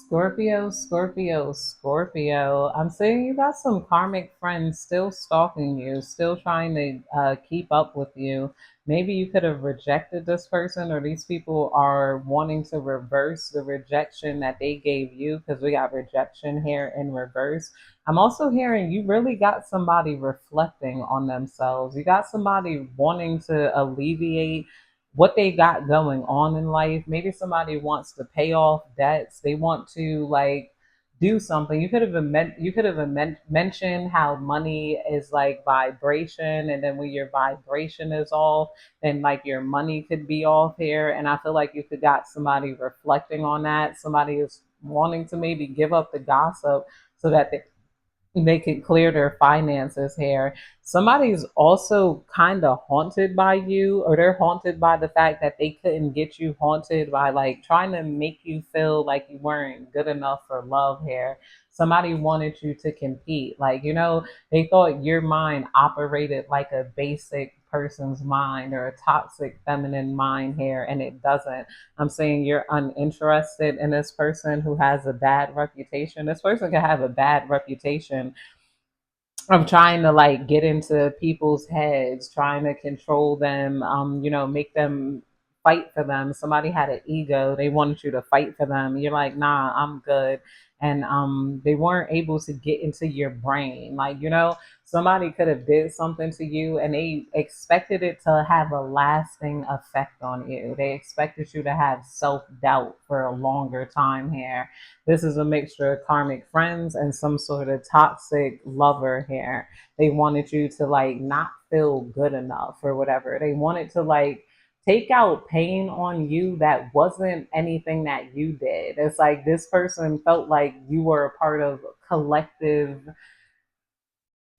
Scorpio, Scorpio, Scorpio. I'm saying you got some karmic friends still stalking you, still trying to keep up with you. Maybe you could have rejected this person, or these people are wanting to reverse the rejection that they gave you because we got rejection here in reverse. I'm also hearing you really got somebody reflecting on themselves. You got somebody wanting to alleviate what they got going on in life. Maybe somebody wants to pay off debts. They want to like do something. You could have mentioned how money is like vibration, and then when your vibration is off, then like your money could be off here. And I feel like you could got somebody reflecting on that. Somebody is wanting to maybe give up the gossip so that they could clear their finances here. Somebody's also kind of haunted by you, or they're haunted by the fact that they couldn't get you, haunted by like trying to make you feel like you weren't good enough for love here. Somebody wanted you to compete. Like, they thought your mind operated like a basic person's mind or a toxic feminine mind here, and it doesn't. I'm saying you're uninterested in this person who has a bad reputation. This person can have a bad reputation of trying to like get into people's heads, trying to control them, make them fight for them. Somebody had an ego, they wanted you to fight for them. You're like, nah, I'm good. And they weren't able to get into your brain. Like, somebody could have did something to you and they expected it to have a lasting effect on you. They expected you to have self-doubt for a longer time here. This is a mixture of karmic friends and some sort of toxic lover here. They wanted you to like not feel good enough or whatever. They wanted to like take out pain on you that wasn't anything that you did. It's like this person felt like you were a part of collective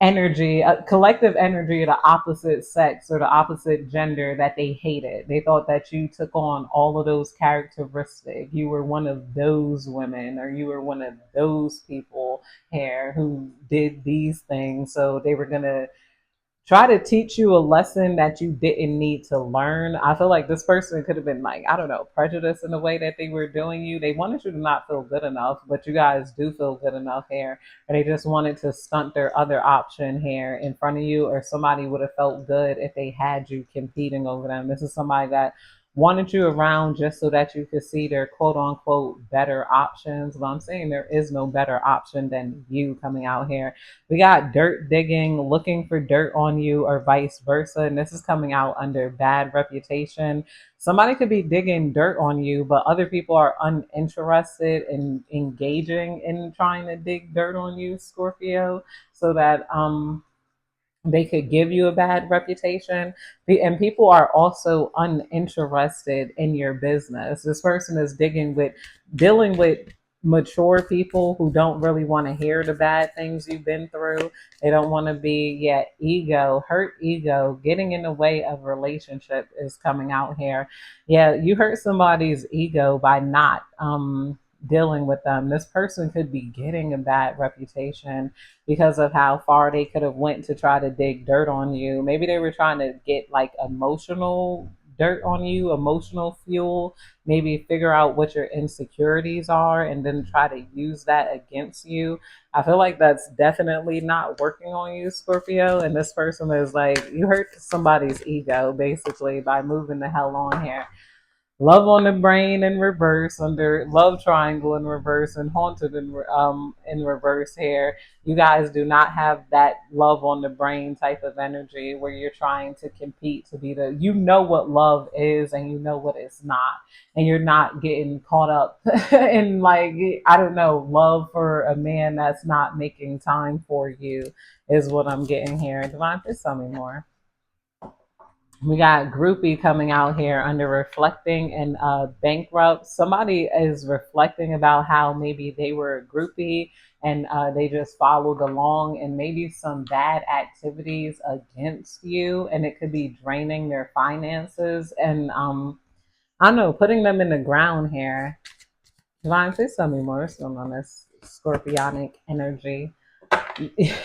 energy of the opposite sex or the opposite gender that they hated. They thought that you took on all of those characteristics. You were one of those women, or you were one of those people here who did these things. So they were going to try to teach you a lesson that you didn't need to learn. I feel like this person could have been like, I don't know, prejudiced in the way that they were doing you. They wanted you to not feel good enough, but you guys do feel good enough here. And they just wanted to stunt their other option here in front of you, or somebody would have felt good if they had you competing over them. This is somebody that wanted you around just so that you could see their quote unquote better options. But I'm saying there is no better option than you coming out here. We got dirt digging, looking for dirt on you, or vice versa. And this is coming out under bad reputation. Somebody could be digging dirt on you, but other people are uninterested in engaging in trying to dig dirt on you, Scorpio, so that they could give you a bad reputation. And people are also uninterested in your business. This person is dealing with mature people who don't really want to hear the bad things you've been through. They don't want to be, hurt ego, getting in the way of relationship is coming out here. Yeah, you hurt somebody's ego by not dealing with them. This person could be getting a bad reputation because of how far they could have went to try to dig dirt on you. Maybe they were trying to get like emotional dirt on you, emotional fuel, maybe figure out what your insecurities are and then try to use that against you. I feel like that's definitely not working on you, Scorpio. And this person is like, you hurt somebody's ego basically by moving the hell on here. Love on the brain in reverse, under love triangle in reverse, and haunted in reverse here. You guys do not have that love on the brain type of energy where you're trying to compete to be the, you know what love is and you know what it's not, and you're not getting caught up in like, I don't know, love for a man that's not making time for you is what I'm getting here. Devon, just tell me more. We got groupie coming out here under reflecting and bankrupt. Somebody is reflecting about how maybe they were a groupie and they just followed along, and maybe some bad activities against you, and it could be draining their finances and I don't know, putting them in the ground here. Divine, please tell me more. What's going on this scorpionic energy?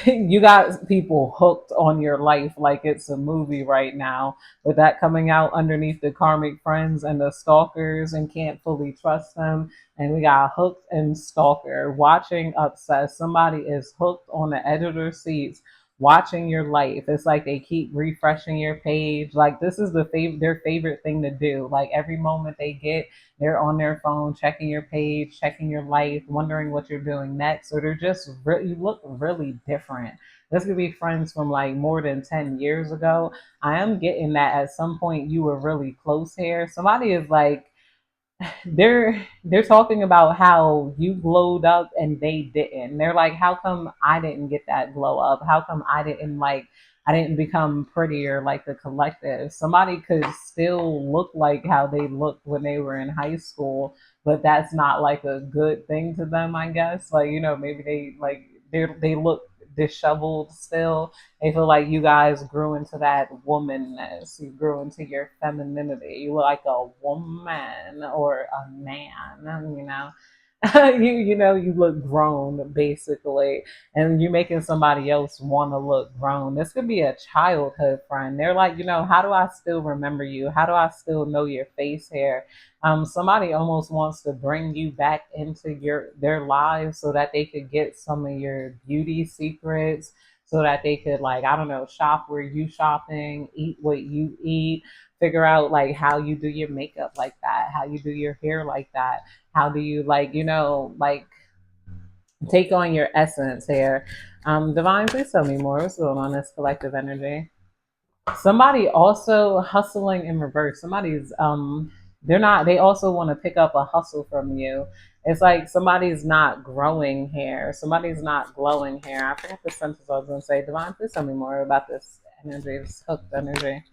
You got people hooked on your life like it's a movie right now, with that coming out underneath the karmic friends and the stalkers and can't fully trust them. And we got hooked and stalker watching obsessed. Somebody is hooked on the edge of their seats watching your life. It's like they keep refreshing your page. Like this is their favorite thing to do. Like every moment they get, they're on their phone checking your page, checking your life, wondering what you're doing next, or they're just you look really different. This could be friends from like more than 10 years ago. I am getting that at some point you were really close here. Somebody is like they're talking about how you glowed up and they didn't. They're like, how come I didn't get that glow up? How come I didn't become prettier like the collective? Somebody could still look like how they looked when they were in high school, but that's not like a good thing to them, I guess. Like, maybe they look disheveled still. They feel like you guys grew into that womanness. You grew into your femininity. You look like a woman or a man. You look grown basically, and you're making somebody else want to look grown. This could be a childhood friend. They're like, how do I still remember you? How do I still know your face here? Somebody almost wants to bring you back into their lives so that they could get some of your beauty secrets, so that they could, like, I don't know, shop where you shopping, eat what you eat, figure out like how you do your makeup like that, how you do your hair like that, how do you, like, take on your essence here. Divine, please tell me more. What's going on in this collective energy? Somebody also hustling in reverse. Somebody's they're not they also want to pick up a hustle from you. It's like somebody's not growing hair. Somebody's not glowing hair. I forgot the sentence I was gonna say. Divine, please tell me more about this energy, this hooked energy.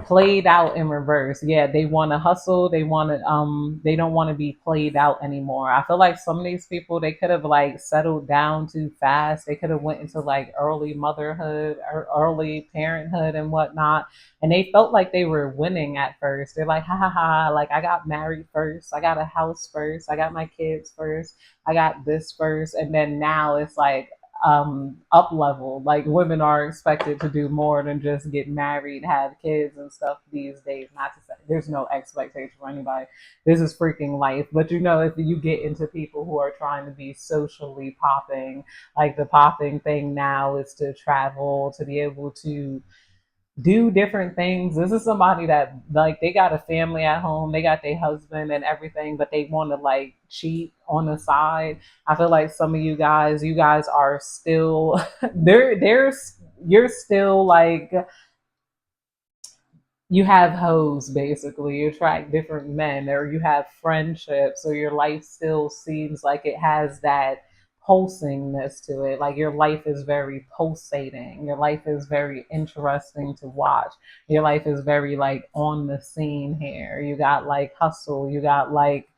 Played out in reverse. Yeah, they want to hustle. They don't want to be played out anymore. I feel like some of these people, they could have like settled down too fast. They could have went into like early motherhood or early parenthood and whatnot, and they felt like they were winning at first. They're like, ha ha ha, like I got married first, I got a house first, I got my kids first, I got this first, and then now it's like up level. Like women are expected to do more than just get married, have kids and stuff these days. Not to say there's no expectation for anybody. This is freaking life. But if you get into people who are trying to be socially popping, like the popping thing now is to travel, to be able to do different things. This is somebody that, like, they got a family at home, they got their husband and everything, but they want to like cheat on the side. I feel like some of you guys are still there's you're still like, you have hoes basically. You attract different men, or you have friendships, or your life still seems like it has that pulsingness to it. Like your life is very pulsating. Your life is very interesting to watch. Your life is very like on the scene here. You got like hustle. You got like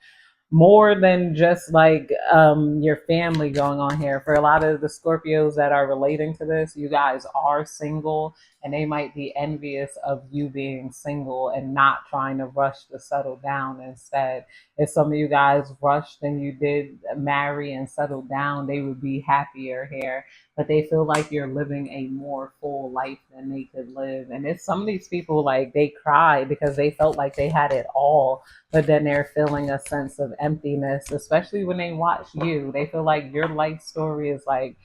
more than just like your family going on here. For a lot of the Scorpios that are relating to this, you guys are single, and they might be envious of you being single and not trying to rush to settle down. Instead, if some of you guys rushed and you did marry and settle down, they would be happier here. But they feel like you're living a more full life than they could live. And it's some of these people, like, they cry because they felt like they had it all, but then they're feeling a sense of emptiness, especially when they watch you. They feel like your life story is like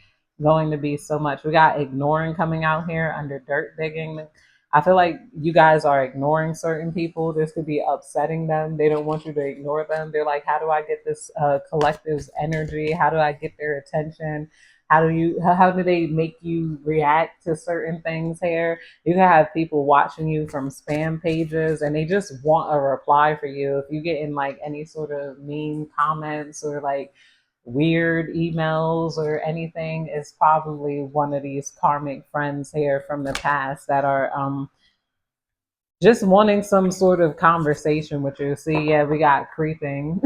going to be so much. We got ignoring coming out here under dirt digging. I feel like you guys are ignoring certain people. This could be upsetting them. They don't want you to ignore them. They're like, how do I get this collective's energy? How do I get their attention? How do they make you react to certain things here? You can have people watching you from spam pages and they just want a reply for you. If you get in like any sort of mean comments or like weird emails or anything, it's probably one of these karmic friends here from the past that are just wanting some sort of conversation with you. See, yeah, we got creeping.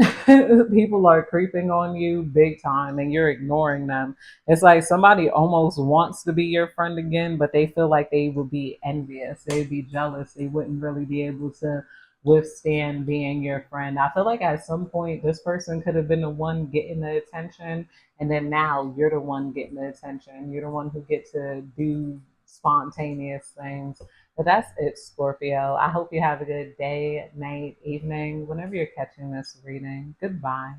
People are creeping on you big time and you're ignoring them. It's like somebody almost wants to be your friend again, but they feel like they would be envious. They'd be jealous. They wouldn't really be able to withstand being your friend. I feel like at some point this person could have been the one getting the attention, and then now you're the one getting the attention. You're the one who get to do spontaneous things. But that's it, Scorpio. I hope you have a good day, night, evening, whenever you're catching this reading. Goodbye.